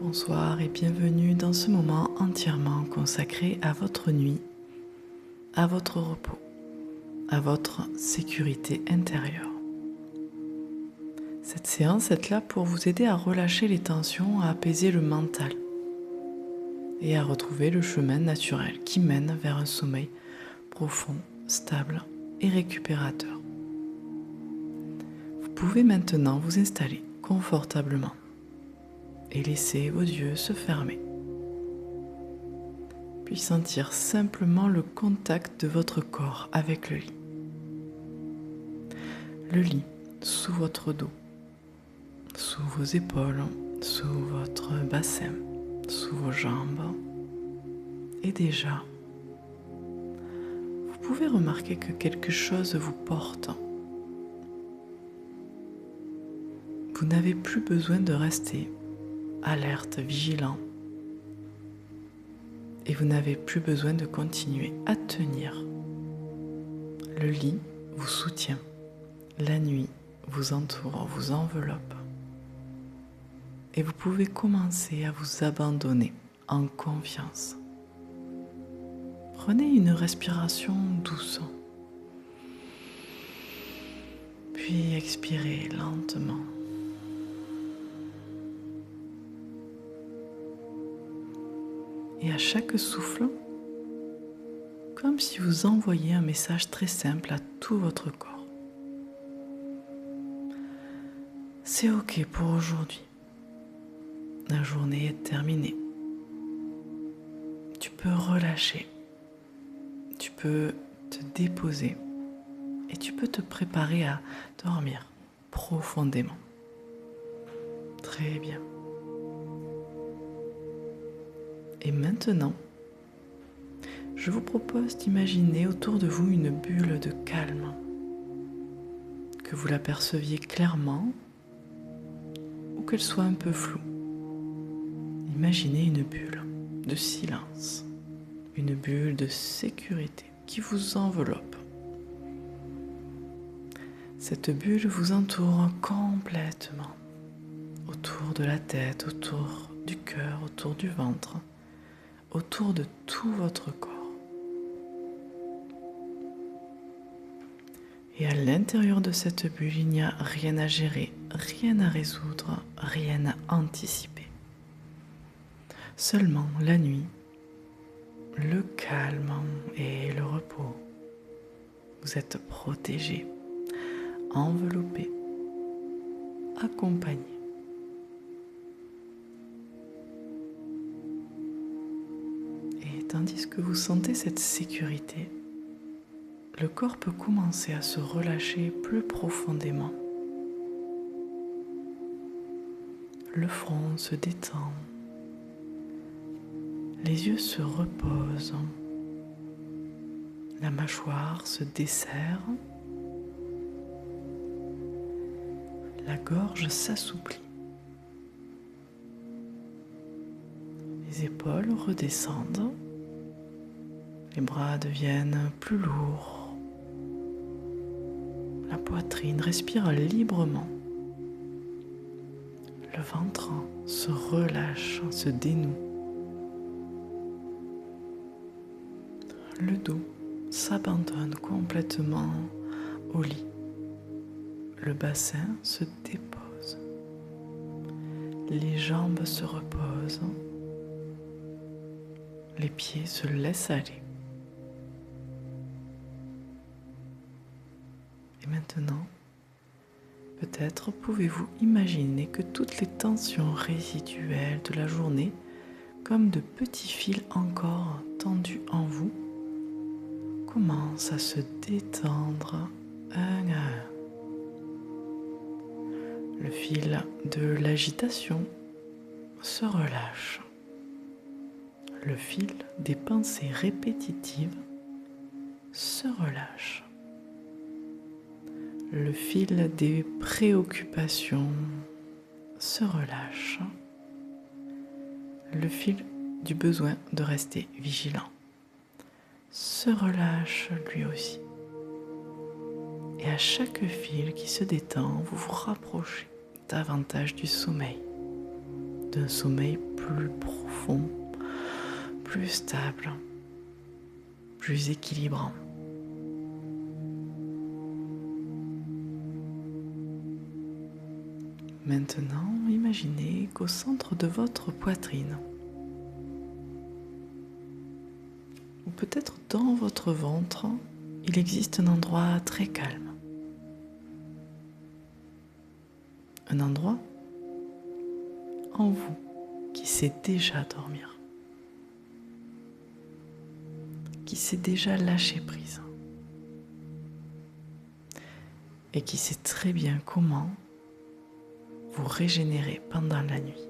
Bonsoir et bienvenue dans ce moment entièrement consacré à votre nuit, à votre repos, à votre sécurité intérieure. Cette séance est là pour vous aider à relâcher les tensions, à apaiser le mental et à retrouver le chemin naturel qui mène vers un sommeil profond, stable et récupérateur. Vous pouvez maintenant vous installer confortablement et laisser vos yeux se fermer. Puis sentir simplement le contact de votre corps avec le lit. Le lit sous votre dos, sous vos épaules, sous votre bassin, sous vos jambes. Et déjà, vous pouvez remarquer que quelque chose vous porte. Vous n'avez plus besoin de rester alerte, vigilant. Et vous n'avez plus besoin de continuer à tenir. Le lit vous soutient. La nuit vous entoure, vous enveloppe. Et vous pouvez commencer à vous abandonner en confiance. Prenez une respiration douce. Puis expirez lentement. Et à chaque souffle, comme si vous envoyiez un message très simple à tout votre corps. C'est ok pour aujourd'hui. La journée est terminée. Tu peux relâcher. Tu peux te déposer. Et tu peux te préparer à dormir profondément. Très bien. Et maintenant, je vous propose d'imaginer autour de vous une bulle de calme, que vous l'aperceviez clairement ou qu'elle soit un peu floue. Imaginez une bulle de silence, une bulle de sécurité qui vous enveloppe. Cette bulle vous entoure complètement, autour de la tête, autour du cœur, autour du ventre, autour de tout votre corps. Et à l'intérieur de cette bulle, il n'y a rien à gérer, rien à résoudre, rien à anticiper. Seulement la nuit, le calme et le repos. Vous êtes protégé, enveloppé, accompagné. Tandis que vous sentez cette sécurité, le corps peut commencer à se relâcher plus profondément. Le front se détend, les yeux se reposent, la mâchoire se desserre, la gorge s'assouplit, les épaules redescendent. Les bras deviennent plus lourds. La poitrine respire librement. Le ventre se relâche, se dénoue. Le dos s'abandonne complètement au lit. Le bassin se dépose. Les jambes se reposent. Les pieds se laissent aller. Et maintenant, peut-être pouvez-vous imaginer que toutes les tensions résiduelles de la journée, comme de petits fils encore tendus en vous, commencent à se détendre un à un. Le fil de l'agitation se relâche. Le fil des pensées répétitives se relâche. Le fil des préoccupations se relâche. Le fil du besoin de rester vigilant se relâche lui aussi. Et à chaque fil qui se détend, vous vous rapprochez davantage du sommeil, d'un sommeil plus profond, plus stable, plus équilibrant. Maintenant, imaginez qu'au centre de votre poitrine, ou peut-être dans votre ventre, il existe un endroit très calme. Un endroit en vous qui sait déjà dormir, qui sait déjà lâcher prise et qui sait très bien comment vous régénérer pendant la nuit.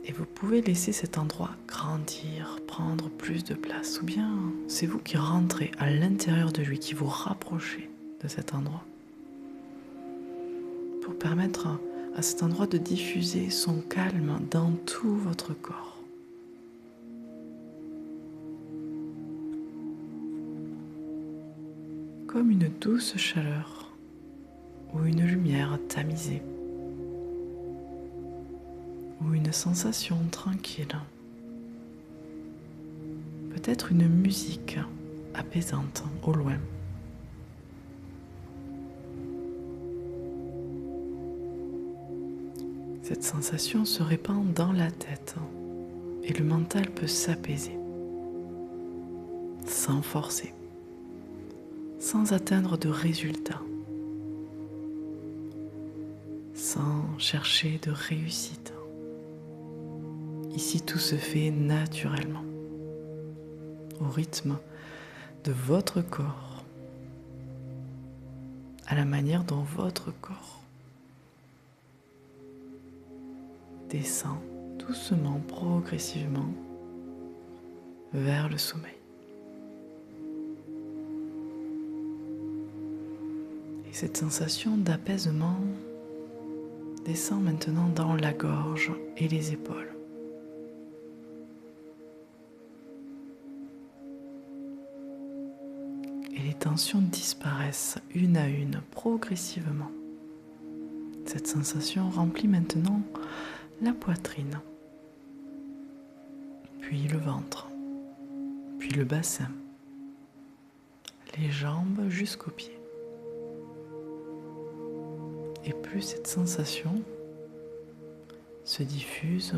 Et vous pouvez laisser cet endroit grandir, prendre plus de place, ou bien c'est vous qui rentrez à l'intérieur de lui, qui vous rapprochez de cet endroit, pour permettre à cet endroit de diffuser son calme dans tout votre corps. Comme une douce chaleur ou une lumière tamisée, ou une sensation tranquille, peut-être une musique apaisante au loin. Cette sensation se répand dans la tête et le mental peut s'apaiser, sans forcer, sans atteindre de résultats, sans chercher de réussite. Ici, tout se fait naturellement, au rythme de votre corps, à la manière dont votre corps descend doucement, progressivement vers le sommeil. Et cette sensation d'apaisement descend maintenant dans la gorge et les épaules. Et les tensions disparaissent une à une, progressivement. Cette sensation remplit maintenant la poitrine, puis le ventre, puis le bassin, les jambes jusqu'aux pieds. Et plus cette sensation se diffuse,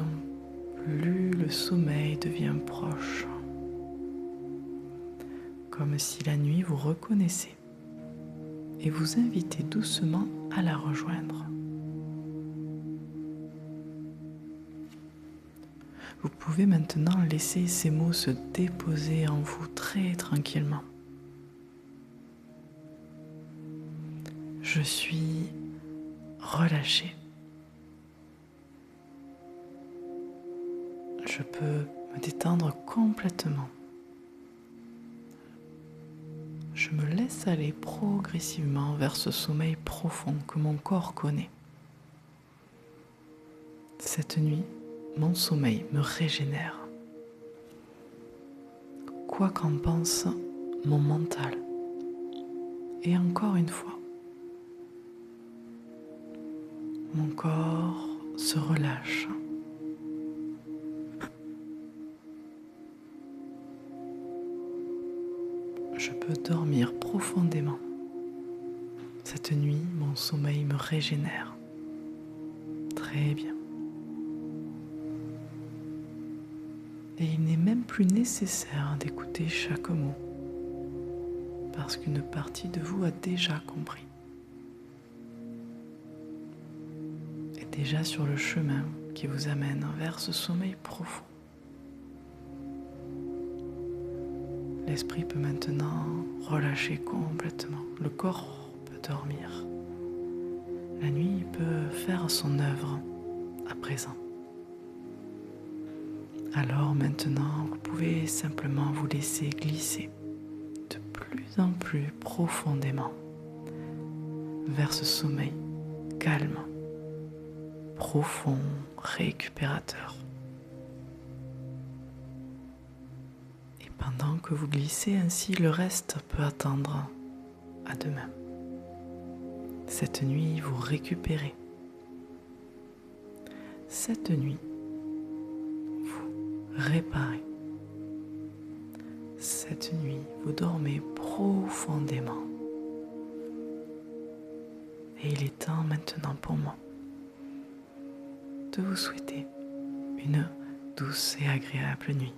plus le sommeil devient proche. Comme si la nuit vous reconnaissait et vous invitait doucement à la rejoindre. Vous pouvez maintenant laisser ces mots se déposer en vous très tranquillement. Je suis relâché. Je peux me détendre complètement. Je me laisse aller progressivement vers ce sommeil profond que mon corps connaît. Cette nuit, mon sommeil me régénère. Quoi qu'en pense mon mental. Et encore une fois, mon corps se relâche. Je peux dormir profondément. Cette nuit, mon sommeil me régénère. Très bien. Et il n'est même plus nécessaire d'écouter chaque mot, parce qu'une partie de vous a déjà compris. Est déjà sur le chemin qui vous amène vers ce sommeil profond. L'esprit peut maintenant relâcher complètement. Le corps peut dormir. La nuit peut faire son œuvre à présent. Alors maintenant, vous pouvez simplement vous laisser glisser de plus en plus profondément vers ce sommeil calme, profond, récupérateur. Et pendant que vous glissez ainsi, le reste peut attendre À demain. Cette nuit, vous récupérez. Cette nuit, vous réparez. Cette nuit, vous dormez profondément. Et il est temps maintenant pour moi de vous souhaiter une douce et agréable nuit.